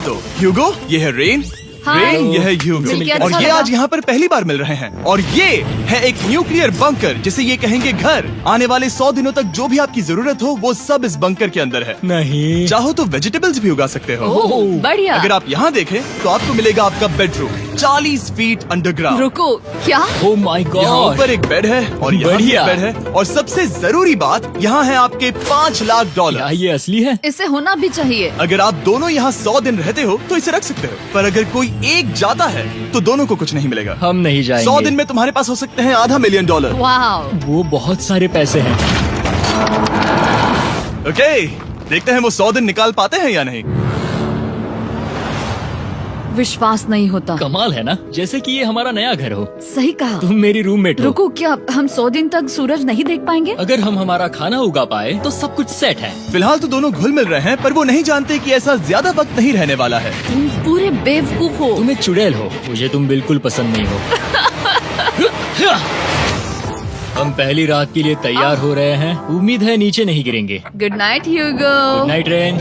तो ह्यूगो, ये है रेन, रेन ये है ह्यूगो, और ये आज यहाँ पर पहली बार मिल रहे हैं। और ये है एक न्यूक्लियर बंकर, जिसे ये कहेंगे घर। आने वाले 100 दिनों तक जो भी आपकी जरूरत हो वो सब इस बंकर के अंदर है। नहीं, चाहो तो वेजिटेबल्स भी उगा सकते हो। बढ़िया। अगर आप यहाँ देखें तो आपको मिलेगा आपका बेडरूम 40 फीट अंडरग्राउंड। रुको, क्या? ओह माय यहाँ गॉड, ऊपर एक बेड है और यहाँ भी बढ़िया। एक बेड है, और सबसे जरूरी बात यहाँ है आपके $5 लाख। क्या ये असली है? इसे होना भी चाहिए। अगर आप दोनों यहाँ 100 दिन रहते हो तो इसे रख सकते हो, पर अगर कोई एक जाता है तो दोनों को कुछ नहीं मिलेगा। हम नहीं जाएंगे। 100 दिन में तुम्हारे पास हो सकते हैं $500 मिलियन। वाह, वो बहुत सारे पैसे हैं। ओके, देखते हैं वो 100 दिन निकाल पाते हैं या नहीं। विश्वास नहीं होता। कमाल है ना, जैसे कि ये हमारा नया घर हो। सही कहा। तुम मेरी रूममेट हो। रुको, क्या हम 100 दिन तक सूरज नहीं देख पाएंगे? अगर हम हमारा खाना उगा पाए तो सब कुछ सेट है। फिलहाल तो दोनों घुल मिल रहे हैं, पर वो नहीं जानते कि ऐसा ज्यादा वक्त नहीं रहने वाला है। तुम पूरे बेवकूफ हो। तुम एक चुड़ैल हो, मुझे तुम बिल्कुल पसंद नहीं हो। हम पहली रात के लिए तैयार हो रहे हैं। उम्मीद है नीचे नहीं गिरेंगे। Good night Hugo. Good night Ren.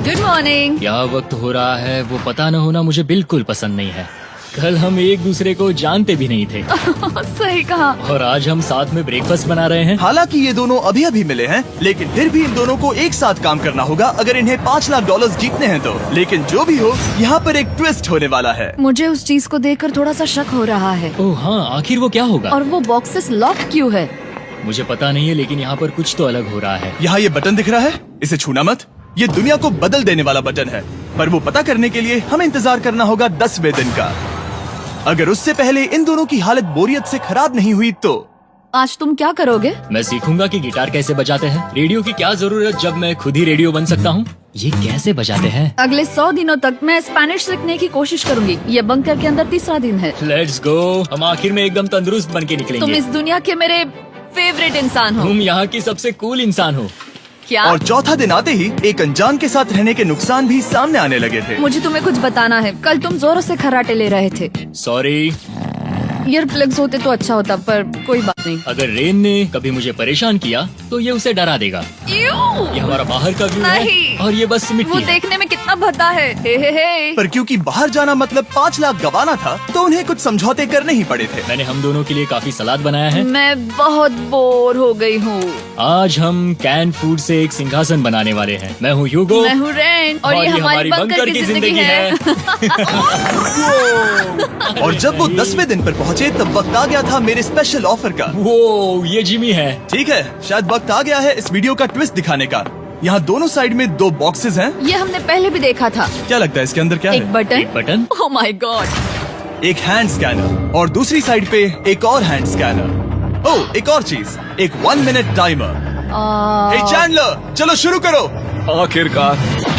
Good morning. क्या वक्त हो रहा है वो पता न होना मुझे बिल्कुल पसंद नहीं है। कल हम एक दूसरे को जानते भी नहीं थे सही कहा। और आज हम साथ में ब्रेकफास्ट बना रहे हैं। हालांकि ये दोनों अभी अभी मिले हैं, लेकिन फिर भी इन दोनों को एक साथ काम करना होगा अगर इन्हें $5 लाख जीतने हैं तो। लेकिन जो भी हो, यहाँ पर एक ट्विस्ट होने वाला है। मुझे उस चीज को देखकर थोड़ा सा शक हो रहा है। ओह हाँ, आखिर वो क्या होगा? और वो बॉक्सेस लॉक क्यों है? मुझे पता नहीं है, लेकिन यहाँ पर कुछ तो अलग हो रहा है। यहाँ ये बटन दिख रहा है, इसे छूना मत। ये दुनिया को बदल देने वाला बटन है, पर वो पता करने के लिए हमें इंतजार करना होगा 10वें दिन का। अगर उससे पहले इन दोनों की हालत बोरियत से खराब नहीं हुई तो आज तुम क्या करोगे? मैं सीखूंगा कि गिटार कैसे बजाते हैं। रेडियो की क्या जरूरत जब मैं खुद ही रेडियो बन सकता हूँ। ये कैसे बजाते हैं? अगले 100 दिनों तक मैं स्पेनिश सीखने की कोशिश करूंगी। ये बंकर के अंदर तीसरा दिन है। Let's go. हम आखिर में एकदम तंदुरुस्त बन के तुम निकलेंगे। इस दुनिया के मेरे फेवरेट इंसान हो। तुम यहाँ की सबसे कूल इंसान हो। क्या? और चौथा दिन आते ही एक अनजान के साथ रहने के नुकसान भी सामने आने लगे थे। मुझे तुम्हें कुछ बताना है। कल तुम जोरों से खर्राटे ले रहे थे। सॉरी। ईयर प्लग्स होते तो अच्छा होता, पर कोई बात नहीं। अगर रेन ने कभी मुझे परेशान किया तो ये उसे डरा देगा। ये हमारा बाहर का व्यू है नहीं। और ये बस वो मिट्टी है। देखने में कितना भद्दा है। हे। पर क्योंकि बाहर जाना मतलब 5 लाख गंवाना था, तो उन्हें कुछ समझौते करने ही पड़े थे। मैंने हम दोनों के लिए काफी सलाद बनाया है। मैं बहुत बोर हो गई हूँ। आज हम कैन फूड से एक सिंहासन बनाने वाले हैं। मैं हूँ ह्यूगो। मैं हूँ रेन और ये हमारी बंकर की जिंदगी है। और जब वो 10वें दिन पर पहुँचे तब वक्त आ गया था मेरे स्पेशल ऑफर का। वो ये जिमी है। ठीक है, शायद वक्त आ गया है इस वीडियो का ट्विस्ट दिखाने का। यहाँ दोनों साइड में 2 बॉक्सेस हैं। ये हमने पहले भी देखा था। क्या लगता है इसके अंदर क्या एक है? Button. Button. Oh my God. एक हैंड स्कैनर और दूसरी साइड पे एक और हैंड स्कैनर। ओह, एक और चीज, एक 1 मिनट टाइमर। हे चैंडलर, चलो शुरू करो। आखिरकार।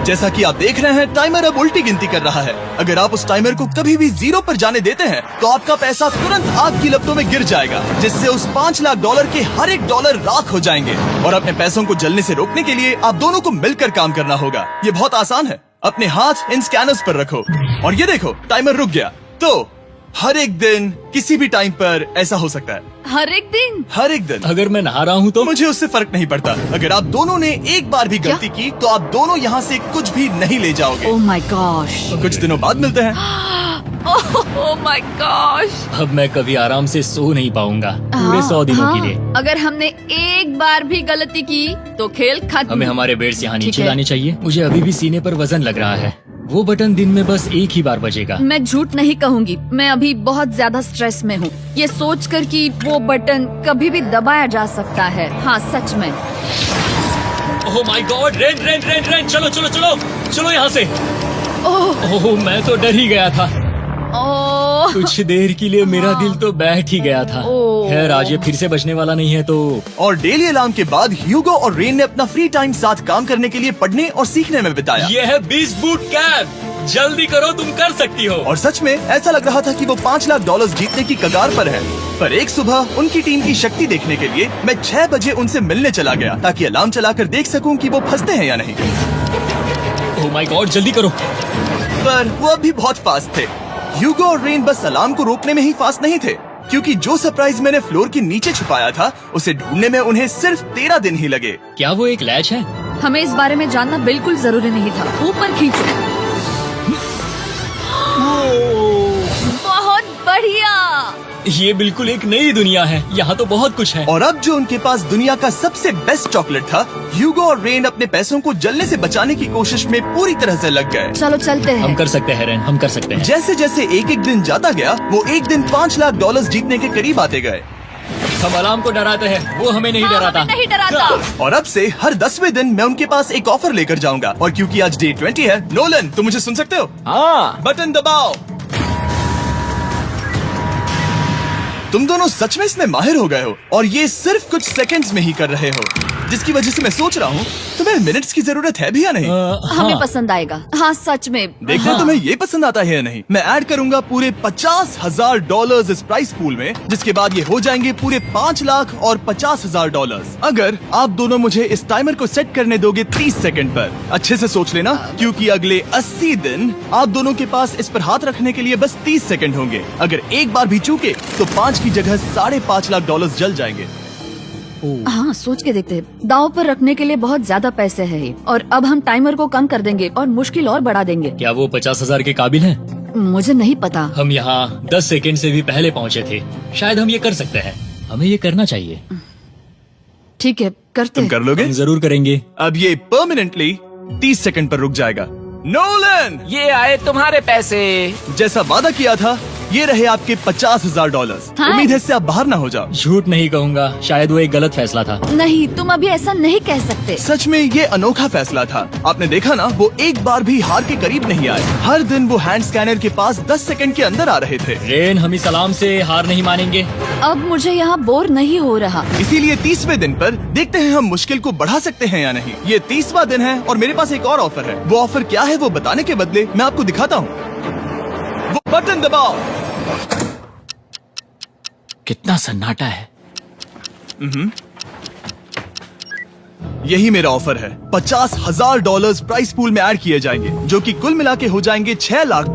जैसा कि आप देख रहे हैं, टाइमर अब उल्टी गिनती कर रहा है। अगर आप उस टाइमर को कभी भी 0 पर जाने देते हैं तो आपका पैसा तुरंत आग की लपटों में गिर जाएगा, जिससे उस $5 लाख के हर एक डॉलर राख हो जाएंगे। और अपने पैसों को जलने से रोकने के लिए आप दोनों को मिलकर काम करना होगा। ये बहुत आसान है। अपने हाथ इन स्कैनर्स पर रखो और ये देखो, टाइमर रुक गया। तो हर एक दिन किसी भी टाइम पर ऐसा हो सकता है। हर एक दिन? हर एक दिन। अगर मैं नहा रहा हूँ तो मुझे उससे फर्क नहीं पड़ता। अगर आप दोनों ने एक बार भी गलती की तो आप दोनों यहाँ से कुछ भी नहीं ले जाओगे। Oh my gosh. कुछ दिनों बाद मिलते हैं। Oh my gosh. अब मैं कभी आराम से सो नहीं पाऊंगा पूरे 100 दिनों के लिए। अगर हमने एक बार भी गलती की तो खेल खत्म। हमें हमारे बेड से यहाँ ठीक नीचे है। लाने चाहिए। मुझे अभी भी सीने पर वजन लग रहा है। वो बटन दिन में बस एक ही बार बजेगा। मैं झूठ नहीं कहूँगी, मैं अभी बहुत ज्यादा स्ट्रेस में हूँ, ये सोचकर कि वो बटन कभी भी दबाया जा सकता है। हाँ सच में। ओह my God, rain rain rain rain, चलो चलो चलो चलो यहाँ से। ओह मैं तो डर ही गया था। ओह कुछ देर के लिए मेरा दिल तो बैठ ही गया था। ओह। खैर आज ये फिर से बचने वाला नहीं है तो। और डेली अलार्म के बाद ह्यूगो और रेन ने अपना फ्री टाइम साथ काम करने के लिए पढ़ने और सीखने में बिताया। ये है 20 बूट कैप। जल्दी करो, तुम कर सकती हो। और सच में ऐसा लग रहा था कि वो $5 लाख जीतने की कगार पर है। पर एक सुबह उनकी टीम की शक्ति देखने के लिए मैं 6 बजे उनसे मिलने चला गया, ताकि अलार्म चलाकर देख सकूं कि वो फंसते हैं या नहीं। ओह माय गॉड, जल्दी करो। पर वो अभी बहुत फास्ट थे। ह्यूगो और रेन बस अलार्म को रोकने में ही फास्ट नहीं थे, क्योंकि जो सरप्राइज मैंने फ्लोर के नीचे छुपाया था उसे ढूंढने में उन्हें सिर्फ 13 दिन ही लगे। क्या वो एक लैच है? हमें इस बारे में जानना बिल्कुल जरूरी नहीं था। ऊपर खींचो। बहुत बढ़िया। ये बिल्कुल एक नई दुनिया है, यहाँ तो बहुत कुछ है। और अब जो उनके पास दुनिया का सबसे बेस्ट चॉकलेट था, ह्यूगो और रेन अपने पैसों को जलने से बचाने की कोशिश में पूरी तरह से लग गए। चलो चलते हम हैं। कर सकते हैं रेन, हम कर सकते हैं। जैसे जैसे एक एक दिन जाता गया, वो एक दिन $5 लाख जीतने के करीब आते गए। हम अलार्म को डराते हैं, वो हमें नहीं डराता। नहीं डराता। और अब से हर 10वें दिन मैं उनके पास एक ऑफर लेकर जाऊंगा। और क्योंकि आज डे 20 है, नोलन तुम मुझे सुन सकते हो? हाँ। बटन दबाओ। तुम दोनों सच में इसमें माहिर हो गए हो और ये सिर्फ कुछ सेकंड्स में ही कर रहे हो, जिसकी वजह से मैं सोच रहा हूँ तुम्हें मिनट्स की जरूरत है भी या नहीं। हमें पसंद आएगा। हाँ सच में। देखना तुम्हें ये पसंद आता है या नहीं। मैं ऐड करूंगा पूरे $50,000 इस प्राइस पूल में, जिसके बाद ये हो जाएंगे पूरे $5,50,000। अगर आप दोनों मुझे इस टाइमर को सेट करने दोगे 30 सेकंड पर। अच्छे से सोच लेना, क्योंकि अगले 80 दिन आप दोनों के पास इस पर हाथ रखने के लिए बस 30 सेकंड होंगे। अगर एक बार भी चूके तो 5 की जगह $5.5 लाख जल जाएंगे। हाँ सोच के देखते हैं। दाव पर रखने के लिए बहुत ज्यादा पैसे है ये। और अब हम टाइमर को कम कर देंगे और मुश्किल और बढ़ा देंगे। क्या वो 50,000 के काबिल हैं? मुझे नहीं पता। हम यहाँ 10 सेकंड से भी पहले पहुँचे थे। शायद हम ये कर सकते हैं। हमें ये करना चाहिए। ठीक है करते तुम हैं। कर लोगे? हम जरूर करेंगे। अब ये परमानेंटली 30 सेकंड पर रुक जाएगा। नोलन, ये आए तुम्हारे पैसे। जैसा वादा किया था, ये रहे आपके $50,000। हाँ। उम्मीद है इससे आप बाहर ना हो जाओ। झूठ नहीं कहूँगा, शायद वो एक गलत फैसला था। नहीं तुम अभी ऐसा नहीं कह सकते। सच में ये अनोखा फैसला था। आपने देखा ना, वो एक बार भी हार के करीब नहीं आए। हर दिन वो हैंड स्कैनर के पास 10 सेकंड के अंदर आ रहे थे। रेन, हम इस अलार्म से हार नहीं मानेंगे। अब मुझे यहाँ बोर नहीं हो रहा। इसीलिए 30वें दिन पर देखते हैं हम मुश्किल को बढ़ा सकते हैं या नहीं। ये 30वां दिन है और मेरे पास एक और ऑफर है। वो ऑफर क्या है वो बताने के बदले मैं आपको दिखाता हूँ। वो बटन दबाओ। कितना सन्नाटा है। यही मेरा ऑफर है। $50,000 प्राइस पूल में ऐड किए जाएंगे, जो कि कुल मिला के हो जाएंगे $6 लाख।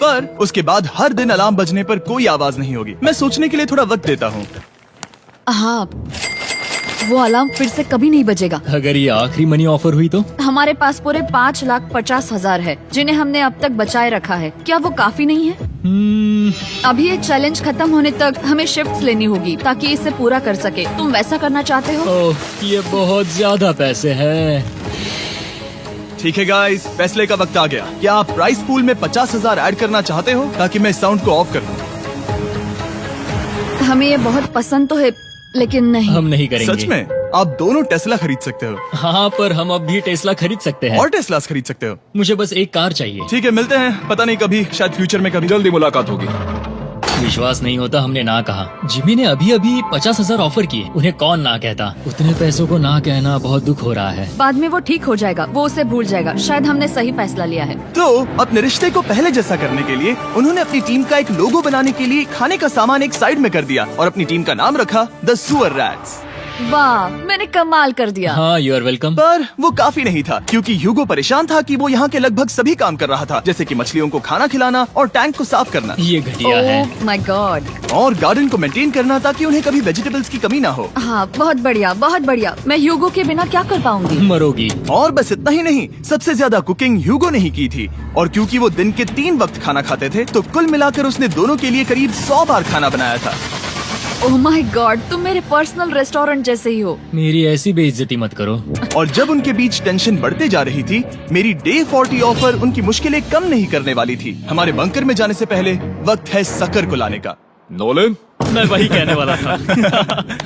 पर उसके बाद हर दिन अलार्म बजने पर कोई आवाज नहीं होगी। मैं सोचने के लिए थोड़ा वक्त देता हूँ। हाँ वो अलार्म फिर से कभी नहीं बजेगा। अगर ये आखिरी मनी ऑफर हुई तो? हमारे पास पूरे $5,50,000 है, जिन्हें हमने अब तक बचाए रखा है। क्या वो काफी नहीं है? अभी ये चैलेंज खत्म होने तक हमें शिफ्ट्स लेनी होगी ताकि इसे पूरा कर सके। तुम वैसा करना चाहते हो? ओह, ये बहुत ज्यादा पैसे हैं। ठीक है गाइस, फैसले का वक्त आ गया। क्या आप प्राइस पूल में 50,000 ऐड करना चाहते हो ताकि मैं साउंड को ऑफ कर दूं? हमें ये बहुत पसंद तो है, लेकिन नहीं। हम नहीं करेंगे। सच में? आप दोनों टेस्ला खरीद सकते हो हाँ, पर हम अब भी टेस्ला खरीद सकते हैं। और टेस्लास खरीद सकते हो। मुझे बस एक कार चाहिए। ठीक है, मिलते हैं। पता नहीं कभी, शायद फ्यूचर में कभी। जल्दी मुलाकात होगी। विश्वास नहीं होता हमने ना कहा। जिमी ने अभी अभी 50,000 ऑफर किए। उन्हें कौन ना कहता। उतने पैसों को ना कहना बहुत दुख हो रहा है। बाद में वो ठीक हो जाएगा, वो उसे भूल जाएगा। शायद हमने सही फैसला लिया है। तो अपने रिश्ते को पहले जैसा करने के लिए उन्होंने अपनी टीम का एक लोगो बनाने के लिए खाने का सामान एक साइड में कर दिया और अपनी टीम का नाम रखा द सुअर रैट्स। वाह, मैंने कमाल कर दिया। हाँ, यू आर वेलकम। पर वो काफी नहीं था, क्योंकि ह्यूगो परेशान था कि वो यहाँ के लगभग सभी काम कर रहा था, जैसे कि मछलियों को खाना खिलाना और टैंक को साफ करना ये घटिया है। ओह माय गॉड। और गार्डन को मेंटेन करना ताकि उन्हें कभी वेजिटेबल्स की कमी ना हो। हाँ बहुत बढ़िया, बहुत बढ़िया। मैं ह्यूगो के बिना क्या कर पाऊंगी? मरोगी। और बस इतना ही नहीं, सबसे ज्यादा कुकिंग ह्यूगो ने ही की थी। और क्योंकि वो दिन के 3 वक्त खाना खाते थे, तो कुल मिलाकर उसने दोनों के लिए करीब 100 बार खाना बनाया था। ओह माय गॉड, तुम मेरे पर्सनल रेस्टोरेंट जैसे ही हो। मेरी ऐसी बेइज्जती मत करो। और जब उनके बीच टेंशन बढ़ते जा रही थी, मेरी डे 40 ऑफर उनकी मुश्किलें कम नहीं करने वाली थी। हमारे बंकर में जाने से पहले वक्त है सकर को लाने का। नोलन। मैं वही कहने वाला था।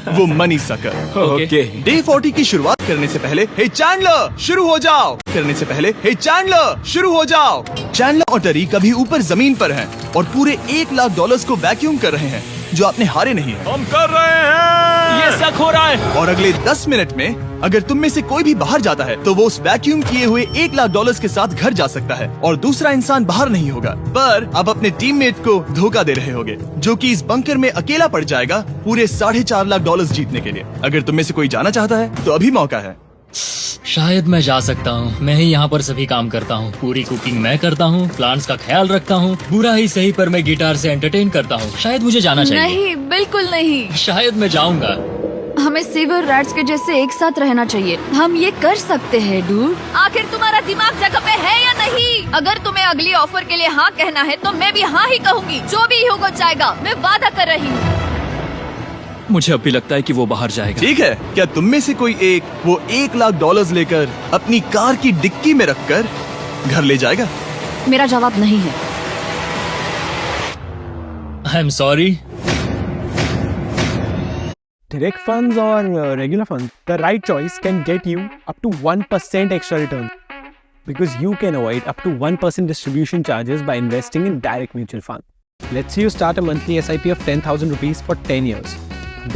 वो मनी सकर। ओके। डे 40 की शुरुआत करने से पहले हे चैंडलर शुरू हो जाओ करने से पहले हे चैंडलर शुरू हो जाओ। चैंडलर और टरी कभी ऊपर जमीन पर हैं और पूरे $1 लाख को वैक्यूम कर रहे हैं, जो आपने हारे नहीं है। हम कर रहे हैं। ये शक हो रहा है। और अगले 10 मिनट में अगर तुम में से कोई भी बाहर जाता है, तो वो उस वैक्यूम किए हुए $1 लाख के साथ घर जा सकता है और दूसरा इंसान बाहर नहीं होगा। पर आप अपने टीममेट को धोखा दे रहे होगे, जो कि इस बंकर में अकेला पड़ जाएगा पूरे $4.5 लाख जीतने के लिए। अगर तुम में से कोई जाना चाहता है तो अभी मौका है। शायद मैं जा सकता हूँ। मैं ही यहाँ पर सभी काम करता हूँ। पूरी कुकिंग मैं करता हूँ, प्लांट्स का ख्याल रखता हूँ। बुरा ही सही, पर मैं गिटार से एंटरटेन करता हूँ। शायद मुझे जाना चाहिए। नहीं, बिल्कुल नहीं। शायद मैं जाऊंगा। हमें सीवर रैट्स के जैसे एक साथ रहना चाहिए। हम ये कर सकते हैं डूड। आखिर तुम्हारा दिमाग जगह पे है या नहीं? अगर तुम्हें अगली ऑफर के लिए हाँ कहना है तो मैं भी हाँ ही कहूँगी। जो भी ह्यूगो चाहेगा, मैं वादा कर रही हूँ। मुझे अब भी लगता है कि वो बाहर जाएगा। ठीक है, क्या तुम में से कोई एक वो $1,00,000 लेकर अपनी कार की डिक्की में रखकर घर ले जाएगा? मेरा जवाब नहीं है। I am sorry. Direct funds or regular funds, the right choice can get you up to 1% extra return because you can avoid up to 1% distribution charges by investing in direct mutual fund. Let's say you start a monthly SIP of 10,000 rupees for 10 years.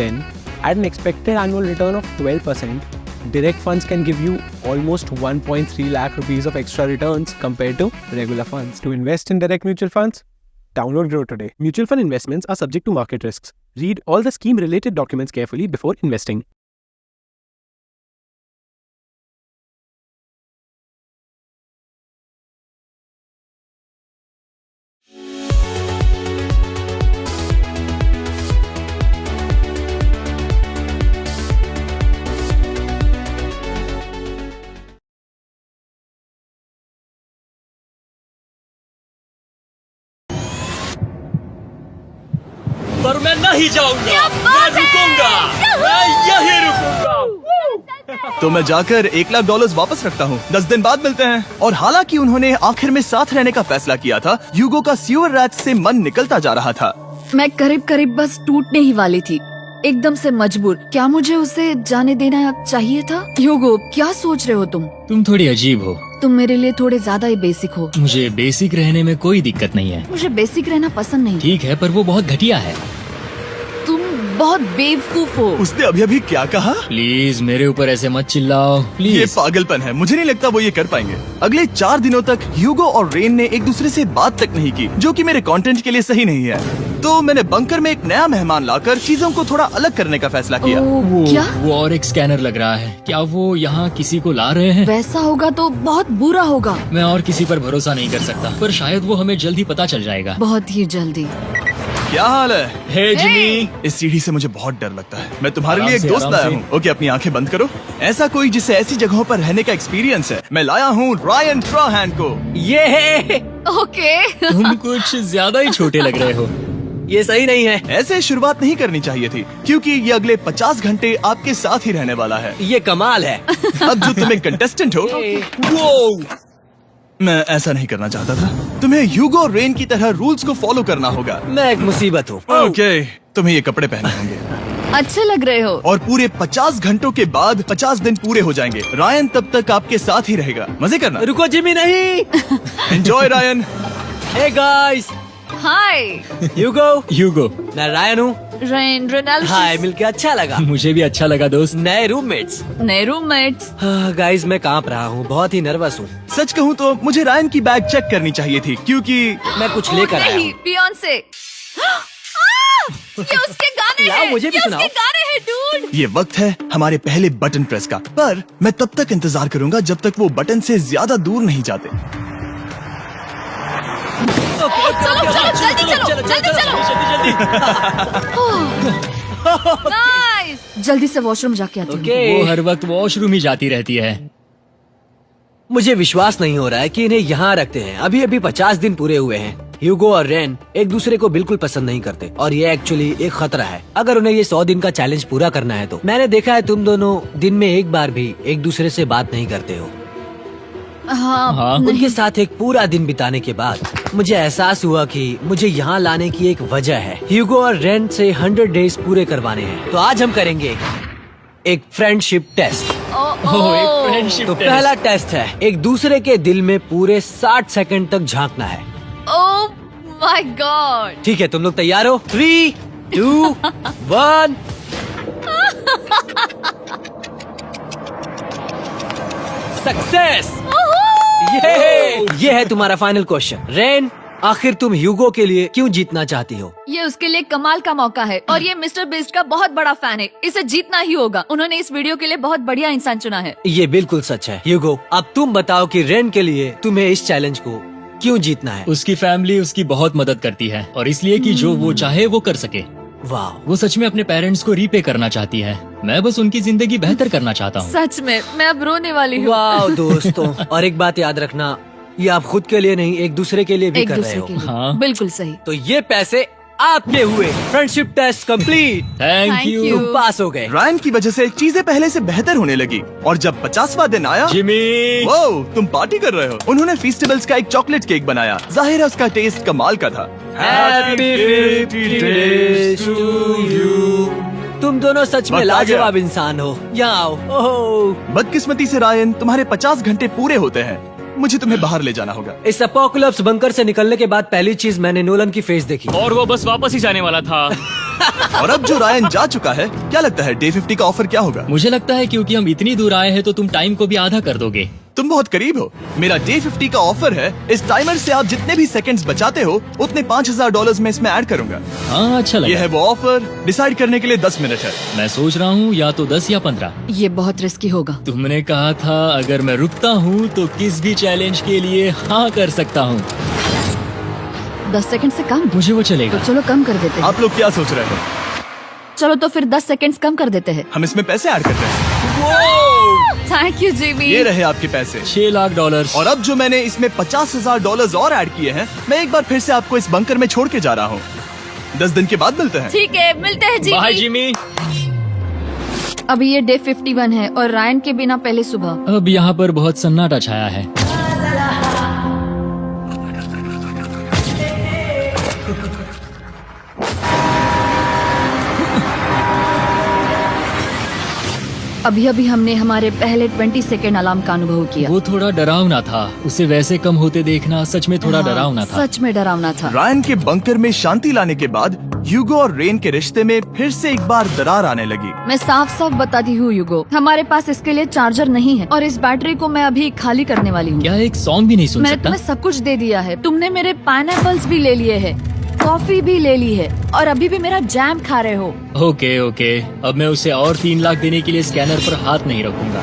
Then, at an expected annual return of 12%, direct funds can give you almost 1.3 lakh rupees of extra returns compared to regular funds. To invest in direct mutual funds, download Grow today. Mutual fund investments are subject to market risks. Read all the scheme-related documents carefully before investing. पर मैं नहीं जाऊंगा, मैं रुकूंगा, मैं यही रुकूंगा। तो मैं जाकर $1,00,000 वापस रखता हूँ। 10 दिन बाद मिलते हैं। और हालांकि उन्होंने आखिर में साथ रहने का फैसला किया था, ह्यूगो का सीवर रैट से मन निकलता जा रहा था। मैं करीब करीब बस टूटने ही वाली थी, एकदम से मजबूर। क्या मुझे उसे जाने देना चाहिए था? ह्यूगो, क्या सोच रहे हो तुम? तुम थोड़ी अजीब हो। तुम मेरे लिए थोड़े ज्यादा ही बेसिक हो। मुझे बेसिक रहने में कोई दिक्कत नहीं है। मुझे बेसिक रहना पसंद नहीं। ठीक है, पर वो बहुत घटिया है। तुम बहुत बेवकूफ हो। उसने अभी अभी क्या कहा? प्लीज मेरे ऊपर ऐसे मत चिल्लाओ, ये प्लीज। पागलपन है। मुझे नहीं लगता वो ये कर पाएंगे। अगले 4 दिनों तक ह्यूगो और रेन ने एक दूसरे से बात तक नहीं की, जो कि मेरे कंटेंट के लिए सही नहीं है। तो मैंने बंकर में एक नया मेहमान लाकर चीजों को थोड़ा अलग करने का फैसला किया। ओ, क्या? वो और एक स्कैनर लग रहा है। क्या वो यहाँ किसी को ला रहे हैं? वैसा होगा तो बहुत बुरा होगा। मैं और किसी पर भरोसा नहीं कर सकता, पर शायद वो हमें जल्द ही पता चल जाएगा। बहुत ही जल्दी। क्या हाल है? हे जिमी। इस सीढ़ी से मुझे बहुत डर लगता है। मैं तुम्हारे आराम लिए एक से, दोस्त आराम लाया से। हूँ। ओके, अपनी आंखें बंद करो। ऐसा कोई जिसे ऐसी जगहों पर रहने का एक्सपीरियंस है। मैं लाया हूँ रायन ट्राहैन को। ये ओके। तुम कुछ ज्यादा ही छोटे लग रहे हो। ये सही नहीं है। ऐसे शुरुआत नहीं करनी चाहिए थी, क्योंकि ये अगले 50 घंटे आपके साथ ही रहने वाला है। ये कमाल है। अब जो तुम एक कंटेस्टेंट हो, वो मैं ऐसा नहीं करना चाहता था। तुम्हें ह्यूगो और रेन की तरह रूल्स को फॉलो करना होगा। मैं एक मुसीबत हूँ। ओके, तुम्हें ये कपड़े पहने होंगे। अच्छे लग रहे हो। और पूरे 50 घंटों के बाद 50 दिन पूरे हो जाएंगे। रायन तब तक आपके साथ ही रहेगा। मजे करना। रुको जिमी, नहीं। Enjoy Ryan. हे गाइस, हाय ह्यूगो। मैं रायन हूँ। Rain Reynold. हाय, मिलके अच्छा लगा। मुझे भी अच्छा लगा दोस्त। नए रूममेट्स। नए रूममेट्स। गाइस, मैं कांप रहा हूँ, बहुत ही नर्वस हूँ। सच कहूँ तो मुझे रायन की बैग चेक करनी चाहिए थी, क्योंकि मैं कुछ लेकर आया नहीं, हूँ। बियॉन्से। ये उसके गाने लाओ, हैं। मुझे भी ये सुनाओ। उसके गाने हैं डूड। ये वक्त है हमारे पहले बटन प्रेस का। पर मैं तब तक इंतजार करूंगा जब तक वो बटन से ज्यादा दूर नहीं जाते। चलो जल्दी नाइस। जल्दी से वॉशरूम जाके आती हूँ। ओके। वो हर वक्त वॉशरूम ही जाती रहती है। मुझे विश्वास नहीं हो रहा है कि इन्हें यहाँ रखते हैं। अभी अभी 50 दिन पूरे हुए हैं। ह्यूगो और रेन एक दूसरे को बिल्कुल पसंद नहीं करते और ये एक्चुअली एक खतरा है। अगर उन्हें ये 100 दिन का चैलेंज पूरा करना है तो। मैंने देखा है तुम दोनों दिन में एक बार भी एक दूसरे से बात नहीं करते हो। हाँ, उनके साथ एक पूरा दिन बिताने के बाद मुझे एहसास हुआ कि मुझे यहाँ लाने की एक वजह है। ह्यूगो और रेन से 100 डेज पूरे करवाने हैं। तो आज हम करेंगे एक फ्रेंडशिप टेस्ट। एक फ्रेंडशिप तो पहला टेस्ट है, एक दूसरे के दिल में पूरे 60 सेकंड तक झांकना है। ओह माय गॉड। ठीक है, तुम लोग तैयार हो? 3, 2, 1। सक्सेस। ये है तुम्हारा फाइनल क्वेश्चन। रेन, आखिर तुम ह्यूगो के लिए क्यों जीतना चाहती हो? ये उसके लिए कमाल का मौका है और ये मिस्टर बीस्ट का बहुत बड़ा फैन है। इसे जीतना ही होगा। उन्होंने इस वीडियो के लिए बहुत बढ़िया इंसान चुना है। ये बिल्कुल सच है। ह्यूगो, अब तुम बताओ कि रेन के लिए तुम्हें इस चैलेंज को क्यों जीतना है? उसकी फैमिली उसकी बहुत मदद करती है और इसलिए कि जो वो चाहे वो कर सके। वाह, वो सच में अपने पेरेंट्स को रीपे करना चाहती है। मैं बस उनकी जिंदगी बेहतर करना चाहता हूँ। सच में मैं अब रोने वाली हूँ। वाह दोस्तों, और एक बात याद रखना, ये आप खुद के लिए नहीं, एक दूसरे के लिए भी एक कर रहे दूसरे हो। के लिए हाँ। बिल्कुल सही। तो ये पैसे आपके हुए। Friendship test complete, thank Thank you you। तुम पास हो गए। रायन की वजह से चीजें पहले से बेहतर होने लगी और जब 50वां दिन आया, जिमी। वो तुम पार्टी कर रहे हो। उन्होंने फेस्टिवल्स का एक चॉकलेट केक बनाया। जाहिर है उसका टेस्ट कमाल का था। Happy 50 days to you। तुम दोनों सच में वक्त आ गया। लाजवाब इंसान हो। यहाँ आओ। ओह, बदकिस्मती से रायन, तुम्हारे 50 घंटे पूरे होते हैं। मुझे तुम्हें बाहर ले जाना होगा। इस अपोकलिप्स बंकर से निकलने के बाद पहली चीज मैंने नोलन की फेस देखी। और वो बस वापस ही जाने वाला था। और अब जो रायन जा चुका है, क्या लगता है डे 50 का ऑफर क्या होगा? मुझे लगता है क्योंकि हम इतनी दूर आए हैं तो तुम टाइम को भी आधा कर दोगे। तुम बहुत करीब हो। मेरा डे 50 का ऑफर है, इस टाइमर से आप जितने भी सेकंड्स बचाते हो उतने $5000 में इसमें ऐड करूंगा। हाँ, अच्छा ये लगा। है वो ऑफर। डिसाइड करने के लिए 10 मिनट है। मैं सोच रहा हूँ या तो 10 या 15। ये बहुत रिस्की होगा। तुमने कहा था अगर मैं रुकता हूँ तो किस भी चैलेंज के लिए हाँ कर सकता हूँ। 10 सेकंड से कम? मुझे वो तो चलेगा। चलो कम कर देते हैं। आप लोग क्या सोच रहे हो? चलो तो फिर 10 सेकंड्स कम कर देते हैं। हम इसमें पैसे ऐड करते हैं। Thank you Jimmy. ये रहे आपके पैसे। $6 लाख। और अब जो मैंने इसमें $50,000 और ऐड किए हैं, मैं एक बार फिर से आपको इस बंकर में छोड़ के जा रहा हूँ। 10 दिन के बाद मिलते हैं। ठीक है, मिलते हैं बाय जिमी। जिमी। अभी ये डे 51 है और रायन के बिना पहले सुबह। अब यहाँ पर बहुत सन्नाटा छाया है। अभी अभी हमने हमारे पहले 20 सेकेंड अलार्म का अनुभव किया। वो थोड़ा डरावना था। उसे वैसे कम होते देखना सच में थोड़ा डरावना था। सच में डरावना था। रायन के बंकर में शांति लाने के बाद ह्यूगो और रेन के रिश्ते में फिर से एक बार दरार आने लगी। मैं साफ साफ बताती हूँ यूगो, हमारे पास इसके लिए चार्जर नहीं है और इस बैटरी को मैं अभी खाली करने वाली हूँ। क्या एक सॉन्ग भी नहीं सुन मैंने सकता? तुम्हें सब कुछ दे दिया है। तुमने मेरे पाइनएप्पल्स भी ले लिए है, कॉफी भी ले ली है और अभी भी मेरा जैम खा रहे हो। ओके ओके, अब मैं उसे और 3 लाख देने के लिए स्कैनर पर हाथ नहीं रखूंगा।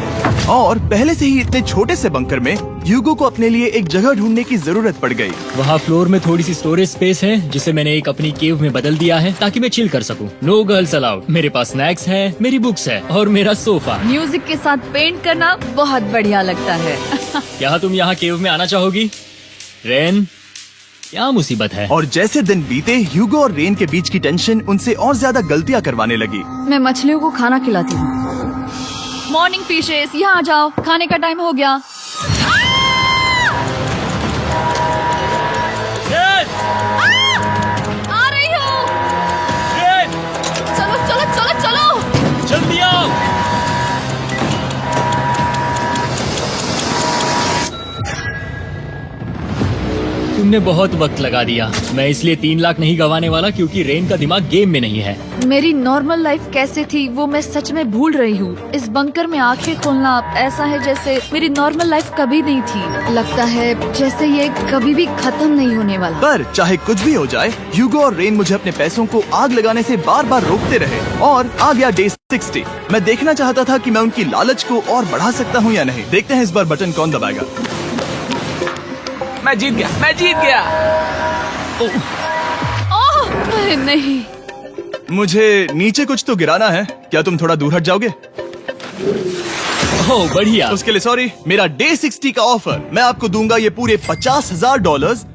और पहले से ही इतने छोटे से बंकर में ह्यूगो को अपने लिए एक जगह ढूंढने की जरूरत पड़ गई। वहाँ फ्लोर में थोड़ी सी स्टोरेज स्पेस है जिसे मैंने एक अपनी केव में बदल दिया है ताकि मैं चिल कर सकूं। No girls allowed. मेरे पास स्नैक्स है, मेरी बुक्स है और मेरा सोफा। म्यूजिक के साथ पेंट करना बहुत बढ़िया लगता है। क्या तुम यहाँ केव में आना चाहोगी? रेन, क्या मुसीबत है? और जैसे दिन बीते, ह्यूगो और रेन के बीच की टेंशन उनसे और ज्यादा गलतियां करवाने लगी। मैं मछलियों को खाना खिलाती हूँ। मॉर्निंग फिशेस, यहाँ आ जाओ, खाने का टाइम हो गया। आ रही हूँ। चलो चलो चलो चलो। जल्दी आओ। तुमने बहुत वक्त लगा दिया। मैं इसलिए 3 लाख नहीं गंवाने वाला क्योंकि रेन का दिमाग गेम में नहीं है। मेरी नॉर्मल लाइफ कैसे थी वो मैं सच में भूल रही हूँ। इस बंकर में आंखें खोलना ऐसा है जैसे मेरी नॉर्मल लाइफ कभी नहीं थी। लगता है जैसे ये कभी भी खत्म नहीं होने वाला। पर चाहे कुछ भी हो जाए, ह्यूगो और रेन मुझे अपने पैसों को आग लगाने से बार बार रोकते रहे। और आ गया डे 60। मैं देखना चाहता था कि मैं उनकी लालच को और बढ़ा सकता हूँ या नहीं। देखते हैं इस बार बटन कौन दबाएगा। मैं जीत गया। ओह अरे नहीं। मुझे नीचे कुछ तो गिराना है। क्या तुम थोड़ा दूर हट जाओगे? ओह बढ़िया। उसके लिए सॉरी। मेरा डे 60 का ऑफर, मैं आपको दूंगा ये पूरे $50,000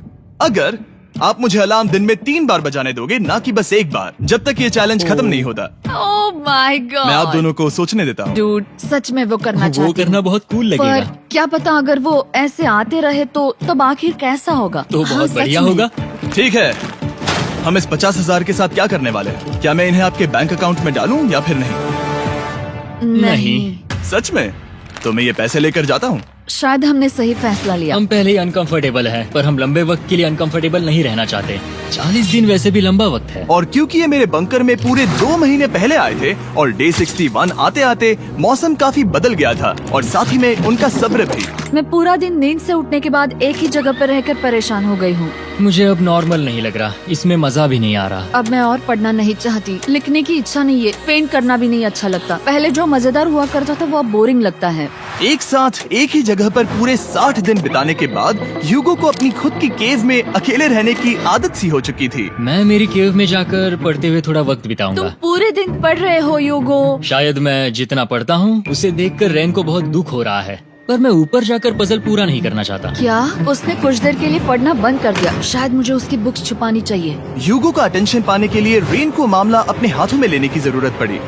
अगर आप मुझे अलार्म दिन में 3 बार बजाने दोगे, ना कि बस एक बार, जब तक ये चैलेंज खत्म नहीं होता। ओह माय गॉड। मैं आप दोनों को सोचने देता हूँ। डूड, सच में वो करना वो चाहती करना हूँ। बहुत कूल पर लगेगा। क्या पता अगर वो ऐसे आते रहे तो तब आखिर कैसा होगा। तो हाँ, बहुत सच बढ़िया में। होगा। ठीक है, हम इस 50,000 के साथ क्या करने वाले हैं? क्या मैं इन्हें आपके बैंक अकाउंट में डालूं या फिर नहीं? नहीं, सच में? तो मैं ये पैसे लेकर जाता हूँ। शायद हमने सही फैसला लिया। हम पहले ही अनकंफर्टेबल हैं, पर हम लंबे वक्त के लिए अनकंफर्टेबल नहीं रहना चाहते। 40 दिन वैसे भी लंबा वक्त है। और क्योंकि ये मेरे बंकर में पूरे 2 महीने पहले आए थे और डे 61 आते आते मौसम काफी बदल गया था और साथ ही में उनका सब्र भी। मैं पूरा दिन नींद से उठने के बाद एक ही जगह पर रहकर परेशान हो गई हूँ। मुझे अब नॉर्मल नहीं लग रहा, इसमें मजा भी नहीं आ रहा। अब मैं और पढ़ना नहीं चाहती, लिखने की इच्छा नहीं है, पेंट करना भी नहीं अच्छा लगता। पहले जो मजेदार हुआ करता था वो अब बोरिंग लगता है। एक साथ एक ही जगह पर पूरे 60 दिन बिताने के बाद ह्यूगो को अपनी खुद की केव में अकेले रहने की आदत सी हो हो चुकी थी। मैं मेरी केव में जाकर पढ़ते हुए थोड़ा वक्त तुम बिताऊंगा। पूरे दिन पढ़ रहे हो यूगो। शायद मैं जितना पढ़ता हूँ उसे देखकर रैन को बहुत दुख हो रहा है, पर मैं ऊपर जाकर पजल पूरा नहीं करना चाहता। क्या उसने कुछ देर के लिए पढ़ना बंद कर दिया? शायद मुझे उसकी बुक्स छुपानी चाहिए। ह्यूगो का अटेंशन पाने के लिए रेन को मामला अपने हाथों में लेने की जरूरत पड़ी।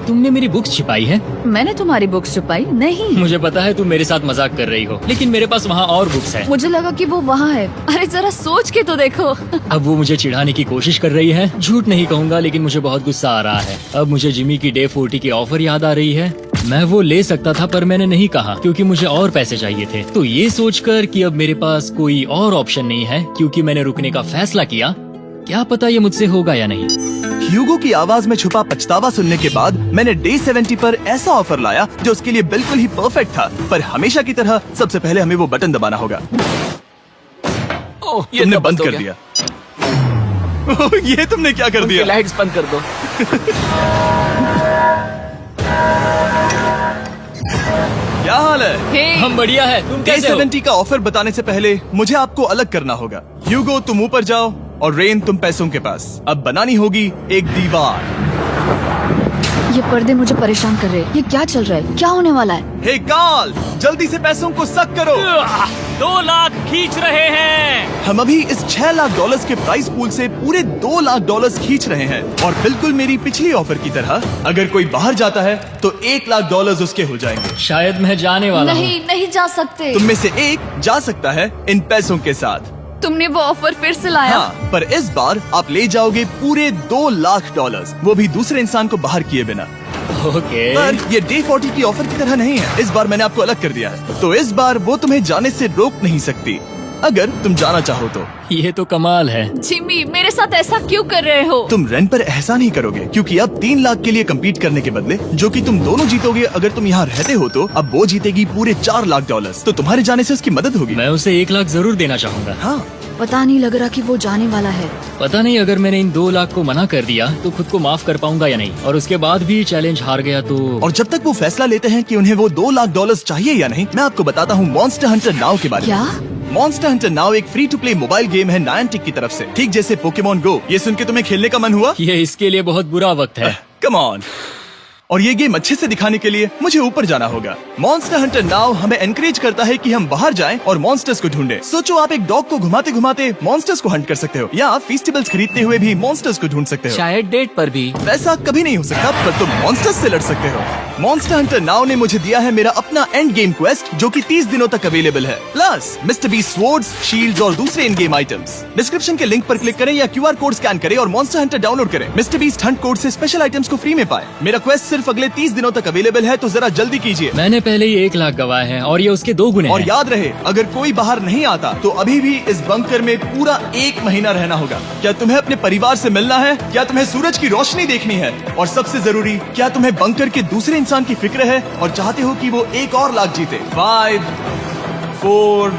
तुमने मेरी बुक्स छिपाई है? मैंने तुम्हारी बुक्स छुपाई नहीं। मुझे पता है तुम मेरे साथ मजाक कर रही हो, लेकिन मेरे पास वहाँ और बुक्स है। मुझे लगा कि वो वहाँ है। अरे जरा सोच के तो देखो। अब वो मुझे चिढ़ाने की कोशिश कर रही है। झूठ नहीं कहूँगा, लेकिन मुझे बहुत गुस्सा आ रहा है। अब मुझे जिमी की डे 40 की ऑफर याद आ रही है। मैं वो ले सकता था, पर मैंने नहीं कहा क्योंकि मुझे और पैसे चाहिए थे। तो ये सोचकर कि अब मेरे पास कोई और ऑप्शन नहीं है क्योंकि मैंने रुकने का फैसला किया, क्या पता ये मुझसे होगा या नहीं। ह्यूगो की आवाज में छुपा पछतावा सुनने के बाद मैंने डे 70 पर ऐसा ऑफर लाया जो उसके लिए बिल्कुल ही परफेक्ट था। पर हमेशा की तरह सबसे पहले हमें वो बटन दबाना होगा। ये तुमने तो बंद हो कर गया। दिया। ओह, ये तुमने क्या कर उनकी दिया? लाइट्स बंद कर दो। क्या हाल है? हे, हम बढ़िया है, तुम डे कैसे हो? 70 का ऑफर बताने से पहले मुझे आपको अलग करना होगा। ह्यूगो तुम ऊपर जाओ और रेन तुम पैसों के पास। अब बनानी होगी एक दीवार। ये पर्दे मुझे परेशान कर रहे हैं। ये क्या चल रहा है? क्या होने वाला है? हे काल, जल्दी से पैसों को सक करो। 2 लाख खींच रहे हैं। हम अभी इस $6 लाख के प्राइस पूल से पूरे $2 लाख खींच रहे हैं। और बिल्कुल मेरी पिछली ऑफर की तरह, अगर कोई बाहर जाता है तो $1 लाख उसके हो जाएंगे। शायद मैं जाने वाला हूँ। नहीं, नहीं जा सकते। तुम में से एक जा सकता है इन पैसों के साथ। तुमने वो ऑफर फिर से लाया? हाँ, पर इस बार आप ले जाओगे पूरे $2 लाख, वो भी दूसरे इंसान को बाहर किए बिना। ओके। पर ये डे 40 की ऑफर की तरह नहीं है। इस बार मैंने आपको अलग कर दिया है, तो इस बार वो तुम्हें जाने से रोक नहीं सकती, अगर तुम जाना चाहो तो। ये तो कमाल है। जिमी, मेरे साथ ऐसा क्यों कर रहे हो? तुम रेंट पर एहसान ही करोगे क्योंकि अब 3 लाख के लिए कम्पीट करने के बदले, जो कि तुम दोनों जीतोगे अगर तुम यहाँ रहते हो, तो अब वो जीतेगी पूरे $4 लाख। तो तुम्हारे जाने से उसकी मदद होगी। मैं उसे 1 लाख जरूर देना चाहूँगा। हाँ, पता नहीं लग रहा कि वो जाने वाला है। पता नहीं अगर मैंने इन 2 लाख को मना कर दिया तो खुद को माफ कर पाऊंगा या नहीं, और उसके बाद भी चैलेंज हार गया तो। और जब तक वो फैसला लेते हैं कि उन्हें वो $2 लाख चाहिए या नहीं, मैं आपको बताता हूँ मॉन्स्टर हंटर नाउ के बारे में। क्या? मॉन्स्टर हंटर नाउ एक free to play mobile game है नायंटिक की तरफ से, ठीक जैसे पोकेमोन गो। ये सुन के तुम्हें खेलने का मन हुआ? ये इसके लिए बहुत बुरा वक्त है। Come on. और ये गेम अच्छे से दिखाने के लिए मुझे ऊपर जाना होगा। मॉन्स्टर हंटर नाउ हमें एनकरेज करता है कि हम बाहर जाएं और मॉन्स्टर्स को ढूंढें। सोचो, आप एक डॉग को घुमाते घुमाते मॉन्स्टर्स को हंट कर सकते हो, या फेस्टिवल्स खरीदते हुए भी मॉन्स्टर्स को ढूंढ सकते हो। शायद डेट पर भी। वैसा कभी नहीं हो सकता, पर तुम मॉन्स्टर्स से लड़ सकते हो। मॉन्स्टर हंटर नाउ ने मुझे दिया है मेरा अपना एंड गेम क्वेस्ट, जो कि 30 दिनों तक अवेलेबल है, plus mister beast swords, shields और दूसरे इन गेम आइटम्स। डिस्क्रिप्शन के लिंक पर क्लिक करें या QR कोड स्कैन करें और मॉन्स्टर हंटर डाउनलोड करें। मिस्टर बीस्ट हंट कोड से स्पेशल आइटम्स को फ्री में पाएं। मेरा क्वेस्ट सिर्फ अगले 30 दिनों तक अवेलेबल है, तो जरा जल्दी कीजिए। मैंने पहले ही 1 लाख गवाए हैं और ये उसके 2 गुने और हैं। याद रहे, अगर कोई बाहर नहीं आता तो अभी भी इस बंकर में पूरा 1 महीना रहना होगा। क्या तुम्हें अपने परिवार से मिलना है? क्या तुम्हें सूरज की रोशनी देखनी है? और सबसे जरूरी, क्या तुम्हें बंकर के दूसरे इंसान की फिक्र है और चाहते हो कि वो $1 और लाख जीते? 5, 4,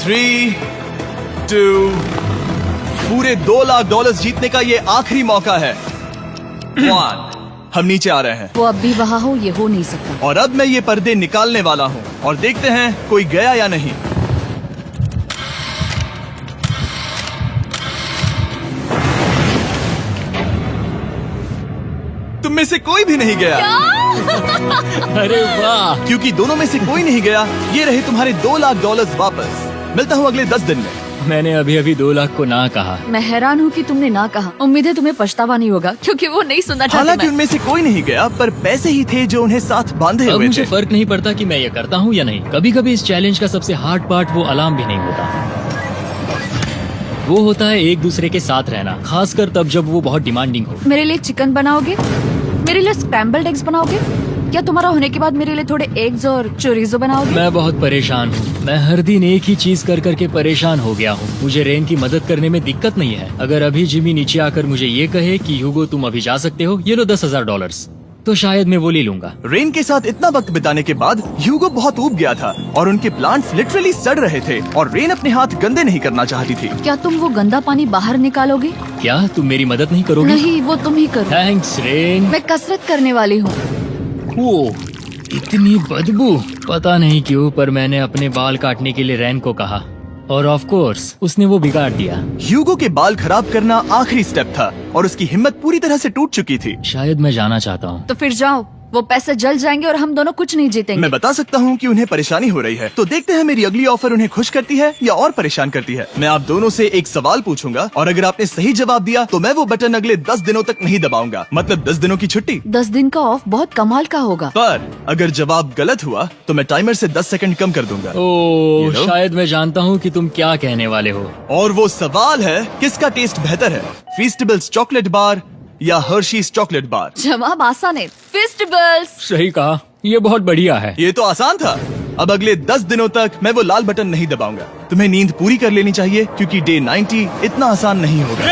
3, 2, पूरे $2 लाख जीतने का ये आखिरी मौका है। 1, हम नीचे आ रहे हैं वो अब भी वहाँ हो, ये हो नहीं सकता। और अब मैं ये पर्दे निकालने वाला हूँ और देखते हैं कोई गया या नहीं। तुम में से कोई भी नहीं गया। अरे वाह। क्योंकि दोनों में से कोई नहीं गया, ये रहे तुम्हारे $2 लाख वापस। मिलता हूँ अगले 10 दिन में। मैंने अभी अभी 2 लाख को ना कहा। मैं हैरान हूँ कि तुमने ना कहा। उम्मीद है तुम्हें पछतावा नहीं होगा, क्योंकि वो नहीं सुनना चाहती। हालांकि मैं उनमें से कोई नहीं गया, पर पैसे ही थे जो उन्हें साथ बांधे अब हुए मुझे थे। फर्क नहीं पड़ता कि मैं ये करता हूँ या नहीं। कभी कभी इस चैलेंज का सबसे हार्ड पार्ट वो अलार्म भी नहीं होता, वो होता है एक दूसरे के साथ रहना, खासकर तब जब वो बहुत डिमांडिंग हो। मेरे लिए चिकन बनाओगे? मेरे लिए स्क्रैम्बल्ड एग्स बनाओगे? क्या तुम्हारा होने के बाद मेरे लिए थोड़े एग्स और चोरिजो बनाओगे? मैं बहुत परेशान हूँ। मैं हर दिन एक ही चीज कर करके परेशान हो गया हूँ। मुझे रेन की मदद करने में दिक्कत नहीं है। अगर अभी जिमी नीचे आकर मुझे ये कहे कि ह्यूगो तुम अभी जा सकते हो, ये लो $10,000, तो शायद मैं वो ले लूंगा। रेन के साथ इतना वक्त बिताने के बाद ह्यूगो बहुत ऊब गया था और उनके प्लांट्स लिटरली सड़ रहे थे और रेन अपने हाथ गंदे नहीं करना चाहती थी। क्या तुम वो गंदा पानी बाहर निकालोगे? क्या तुम मेरी मदद नहीं करोगे? नहीं, वो तुम ही करो। Thanks rain. मैं कसरत करने वाली हूँ। ओ, इतनी बदबू। पता नहीं क्यों, पर मैंने अपने बाल काटने के लिए रैन को कहा। और ऑफ कोर्स उसने वो बिगाड़ दिया। ह्यूगो के बाल खराब करना आखिरी स्टेप था और उसकी हिम्मत पूरी तरह से टूट चुकी थी। शायद मैं जाना चाहता हूँ। तो फिर जाओ, वो पैसे जल जाएंगे और हम दोनों कुछ नहीं जीतेंगे। मैं बता सकता हूँ कि उन्हें परेशानी हो रही है, तो देखते हैं मेरी अगली ऑफर उन्हें खुश करती है या और परेशान करती है। मैं आप दोनों से एक सवाल पूछूंगा और अगर आपने सही जवाब दिया तो मैं वो बटन अगले 10 दिनों तक नहीं दबाऊंगा, मतलब 10 दिनों की छुट्टी। 10 दिन का ऑफ बहुत कमाल का होगा। पर अगर जवाब गलत हुआ तो मैं टाइमर से 10 सेकंड कम कर दूंगा। ओह, You know? शायद मैं जानता हूँ कि तुम क्या कहने वाले हो। और वो सवाल है, किसका टेस्ट बेहतर है, फीस्टेबल्स चॉकलेट बार या हर्शीज चॉकलेट बार? जवाब आसान है, फेस्टिवल्स। सही कहा, ये बहुत बढ़िया है। ये तो आसान था। अब अगले 10 दिनों तक मैं वो लाल बटन नहीं दबाऊंगा। तुम्हें नींद पूरी कर लेनी चाहिए क्योंकि डे 90 इतना आसान नहीं होगा।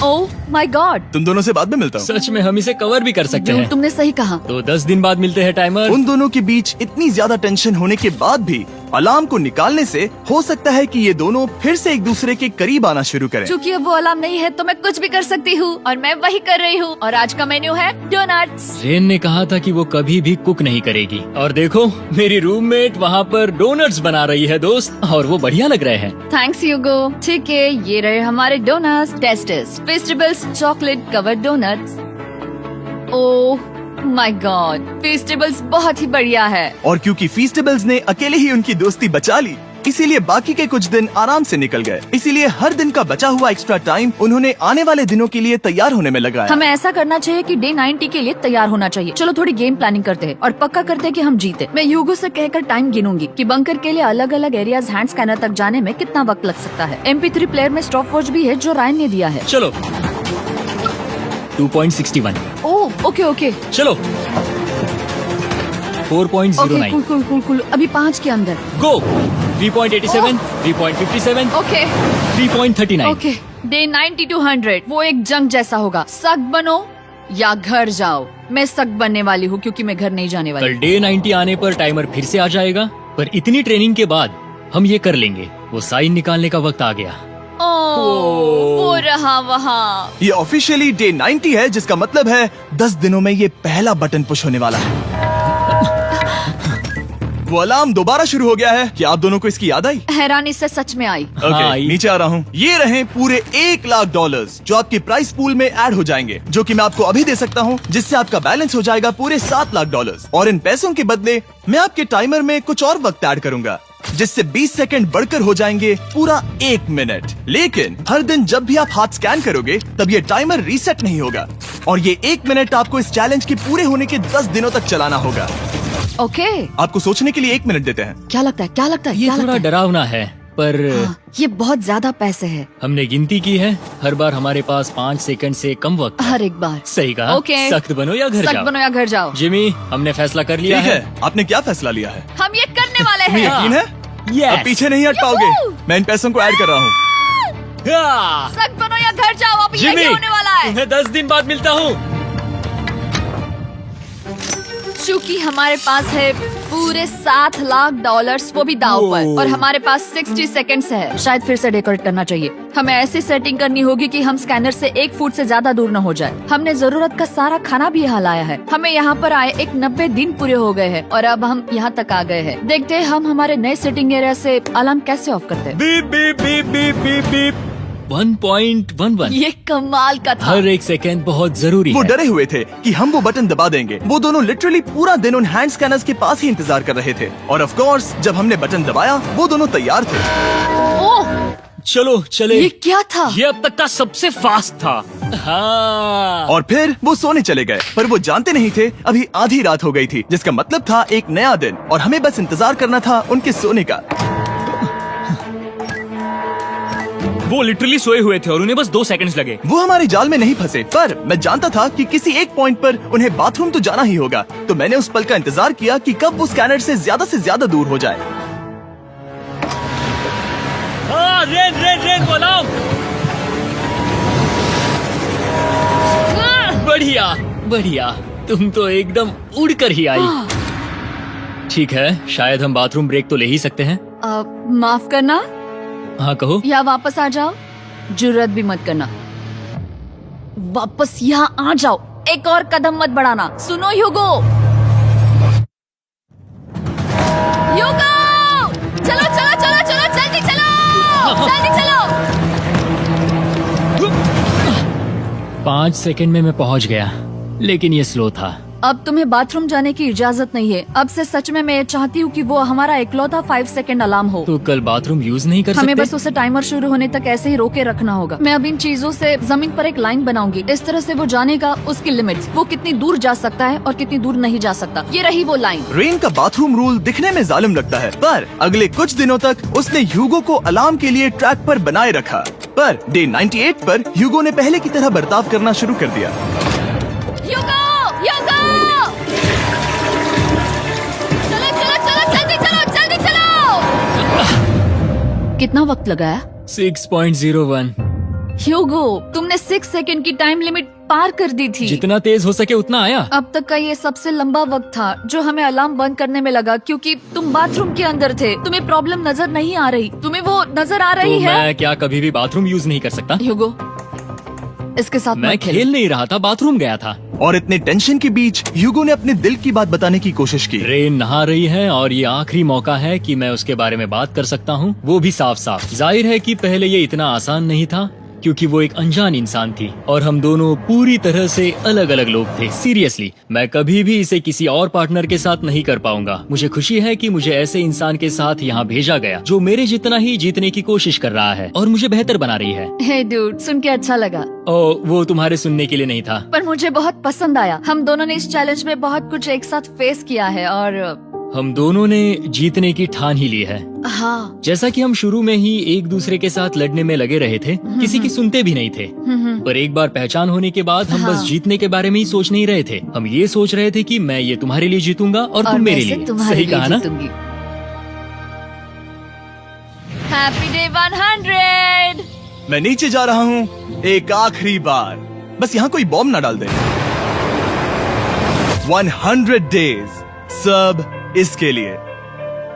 ओह माय गॉड, तुम दोनों से बाद में मिलता हूँ। सच में हम इसे कवर भी कर सकते हैं। तुमने सही कहा। तो 10 दिन बाद मिलते हैं टाइमर। उन दोनों के बीच इतनी ज्यादा टेंशन होने के बाद भी अलार्म को निकालने से हो सकता है कि ये दोनों फिर से एक दूसरे के करीब आना शुरू करें। क्योंकि अब वो अलार्म नहीं है तो मैं कुछ भी कर सकती हूँ और मैं वही कर rही हूँ। और आज का मेन्यू है डोनट्स। रेन ने कहा था कि वो कभी भी कुक नहीं करेगी और देखो मेरी रूममेट वहाँ पर डोनट्स बना रही है दोस्त, और वो बढ़िया लग रहे हैं। Thanks Hugo. ठीक है, ये रहे हमारे donuts. Tastes festivals chocolate covered donuts. Oh my god, festivals बहुत ही बढ़िया है। और क्योंकि फीस्टेबल्स ने अकेले ही उनकी दोस्ती बचा ली, इसीलिए बाकी के कुछ दिन आराम से निकल गए। इसीलिए हर दिन का बचा हुआ एक्स्ट्रा टाइम उन्होंने आने वाले दिनों के लिए तैयार होने में लगाया। हमें ऐसा करना चाहिए कि डे 90 के लिए तैयार होना चाहिए। चलो थोड़ी गेम प्लानिंग करते हैं और पक्का करते हैं कि हम जीते। मैं ह्यूगो से कहकर टाइम गिनूंगी कि बंकर के लिए अलग अलग एरियाज हैंड स्कैनर तक जाने में कितना वक्त लग सकता है। MP3 प्लेयर में स्टॉप वॉच भी है जो रायन ने दिया है। चलो 2.61। ओह ओके ओके चलो 4.09। Cool cool cool cool. अभी 5 के अंदर। गो 3.87, 3.57, ओके 3.39। ओके। डे 90 to 100 वो एक जंग जैसा होगा। सख्त बनो या घर जाओ। मैं सख्त बनने वाली हूँ क्योंकि मैं घर नहीं जाने वाली। कल डे 90 आने पर टाइमर फिर से आ जाएगा, पर इतनी ट्रेनिंग के बाद हम ये कर लेंगे। वो साइन निकालने का वक्त आ गया। वो रहा वहाँ। ये ऑफिशियली डे 90 है, जिसका मतलब है 10 दिनों में ये पहला बटन पुश होने वाला है। वो अलार्म दोबारा शुरू हो गया है। क्या आप दोनों को इसकी याद आई? हैरानी से सच में आई। ओके, नीचे आ रहा हूँ। ये रहे पूरे $1 लाख जो आपके प्राइस पूल में ऐड हो जाएंगे, जो कि मैं आपको अभी दे सकता हूँ, जिससे आपका बैलेंस हो जाएगा पूरे $7 लाख। और इन पैसों के बदले मैं आपके टाइमर में कुछ और वक्त ऐड करूंगा, जिससे 20 सेकंड बढ़कर हो जाएंगे पूरा 1 मिनट। लेकिन हर दिन जब भी आप हाथ स्कैन करोगे तब ये टाइमर रीसेट नहीं होगा और ये 1 मिनट आपको इस चैलेंज के पूरे होने के 10 दिनों तक चलाना होगा। ओके। आपको सोचने के लिए 1 मिनट देते हैं। क्या लगता है, क्या लगता है? ये क्या थोड़ा लगता है? डरावना है, पर हाँ, ये बहुत ज्यादा पैसे है। हमने गिनती की है, हर बार हमारे पास 5 सेकंड से कम वक्त है। हर एक बार। सही कहा। ओके। सख्त बनो या घर सख्त जाओ। बनो या घर जाओ। जिमी, हमने फैसला कर लिया ठीक है। है, आपने क्या फैसला लिया है? हम ये करने वाले तुम्हें हैं। यकीन है? Yes. अब पीछे नहीं हट पाओगे। मैं इन पैसों को ऐड कर रहा हूँ। हाँ। सख्त बनो या घर जाओ। अब जिमी, यही होने वाला है। तुम्हें 10 दिन बाद मिलता हूँ। चूंकि हमारे पास है पूरे $7 लाख, वो भी दाव पर, और हमारे पास 60 सेकंड्स है। शायद फिर से डेकोरेट करना चाहिए। हमें ऐसी सेटिंग करनी होगी कि हम स्कैनर से 1 फुट से ज्यादा दूर न हो जाए। हमने जरूरत का सारा खाना भी यहाँ लाया है। हमें यहाँ पर आए 90 दिन पूरे हो गए हैं और अब हम यहाँ तक आ गए हैं। देखते हैं हम हमारे नए सेटिंग एरिया से अलार्म कैसे ऑफ करते हैं। Beep beep beep beep beep beep. 1.11। ये कमाल का था। हर एक सेकंड बहुत जरूरी वो है। डरे हुए थे कि हम वो बटन दबा देंगे। वो दोनों लिटरली पूरा दिन उन हैंड स्कैनर्स के पास ही इंतजार कर रहे थे और ऑफ कोर्स जब हमने बटन दबाया वो दोनों तैयार थे। ओह, चलो चले। ये क्या था? ये अब तक का सबसे फास्ट था। हाँ। और फिर वो सोने चले गए, पर वो जानते नहीं थे अभी आधी रात हो गई थी, जिसका मतलब था एक नया दिन और हमें बस इंतजार करना था उनके सोने का। वो लिटरली सोए हुए थे और उन्हें बस 2 सेकंड्स लगे। वो हमारे जाल में नहीं फंसे, पर मैं जानता था कि किसी एक पॉइंट पर उन्हें बाथरूम तो जाना ही होगा, तो मैंने उस पल का इंतजार किया कि कब वो स्कैनर से ज्यादा दूर हो जाए। हाँ, रेन रेन रेन बोलाओ। बढ़िया बढ़िया, तुम तो एकदम उड़कर ही आई। ठीक है, शायद हम बाथरूम ब्रेक तो ले ही सकते हैं। माफ करना हाँ कहो। या वापस आ जाओ। जुर्रत भी मत करना। वापस यहाँ आ जाओ। एक और कदम मत बढ़ाना। सुनो ह्यूगो। 5 सेकंड में मैं पहुंच गया, लेकिन ये स्लो था। अब तुम्हें बाथरूम जाने की इजाजत नहीं है। अब से सच में मैं चाहती हूँ कि वो हमारा इकलौता 5 सेकंड अलार्म हो। तो कल बाथरूम यूज नहीं कर हमें सकते? बस उसे टाइमर शुरू होने तक ऐसे ही रोके रखना होगा। मैं अब इन चीजों से जमीन पर एक लाइन बनाऊंगी। इस तरह से वो जानेगा उसकी लिमिट्स, वो कितनी दूर जा सकता है और कितनी दूर नहीं जा सकता। ये रही वो लाइन। रेन का बाथरूम रूल दिखने में जालिम लगता है, पर अगले कुछ दिनों तक उसने ह्यूगो को अलार्म के लिए ट्रैक पर बनाए रखा। पर डे 98 पर ह्यूगो ने पहले की तरह बर्ताव करना शुरू कर दिया। ह्यूगो! ह्यूगो! चलो चलो चलो जल्दी चलो जल्दी चलो! कितना वक्त लगाया? 6.01। ह्यूगो, तुमने 6 सेकंड की टाइम लिमिट पार कर दी थी। जितना तेज हो सके उतना आया। अब तक का ये सबसे लंबा वक्त था जो हमें अलार्म बंद करने में लगा, क्योंकि तुम बाथरूम के अंदर थे। तुम्हें प्रॉब्लम नजर नहीं आ रही। तुम्हें वो नजर आ रही तो है? मैं क्या कभी भी बाथरूम यूज नहीं कर सकता? ह्यूगो, इसके साथ मैं मत खेलो। खेल नहीं रहा था, बाथरूम गया था। और इतने टेंशन के बीच ह्यूगो ने अपने दिल की बात बताने की कोशिश की। रेन नहा रही है और ये आखिरी मौका है कि मैं उसके बारे में बात कर सकता हूँ, वो भी साफ साफ। जाहिर है कि पहले ये इतना आसान नहीं था, क्योंकि वो एक अनजान इंसान थी और हम दोनों पूरी तरह से अलग अलग लोग थे। सीरियसली, मैं कभी भी इसे किसी और पार्टनर के साथ नहीं कर पाऊंगा। मुझे खुशी है कि मुझे ऐसे इंसान के साथ यहाँ भेजा गया जो मेरे जितना ही जीतने की कोशिश कर रहा है और मुझे बेहतर बना रही है। हे डूड, सुन के अच्छा लगा। ओ, वो तुम्हारे सुनने के लिए नहीं था। पर मुझे बहुत पसंद आया। हम दोनों ने इस चैलेंज में बहुत कुछ एक साथ फेस किया है और हम दोनों ने जीतने की ठान ही ली है। हाँ। जैसा कि हम शुरू में ही एक दूसरे के साथ लड़ने में लगे रहे थे, किसी की सुनते भी नहीं थे। पर एक बार पहचान होने के बाद हम बस हाँ। जीतने के बारे में ही सोच नहीं रहे थे। हम ये सोच रहे थे कि मैं ये तुम्हारे लिए जीतूंगा और तुम मेरे लिए। सही कहा ना? Happy day 100। मैं नीचे जा रहा हूँ एक आखिरी बार, बस यहाँ कोई बॉम्ब ना डाल दे। 100 डेज, सब इसके लिए।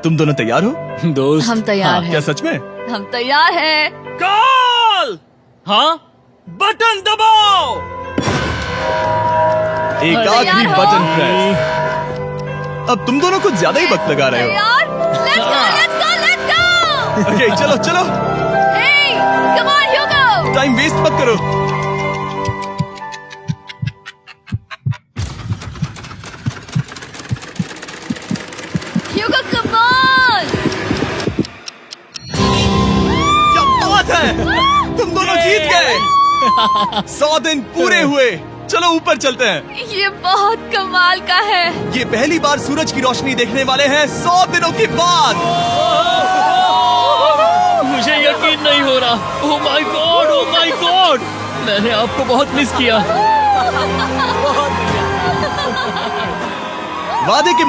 तुम दोनों तैयार हो? दोस्त, हम तैयार हाँ, हैं। क्या सच में? हम तैयार हैं। कॉल! हाँ, बटन दबाओ। एक अरे आखिरी यार हो। Button press. अब तुम दोनों कुछ ज्यादा ही वक्त लगा रहे हो। तैयार? Let's go, let's go, let's go! Okay, चलो चलो, Hey, come on, Hugo! Time waste मत करो। Hugo, come on! क्या बात है, तुम दोनों जीत गए। 100 दिन पूरे हुए। चलो ऊपर चलते हैं। ये बहुत कमाल का है। ये पहली बार सूरज की रोशनी देखने वाले हैं 100 दिनों के बाद। मुझे यकीन नहीं हो रहा। ओह my God, oh my God, मैंने आपको बहुत मिस किया। वादे के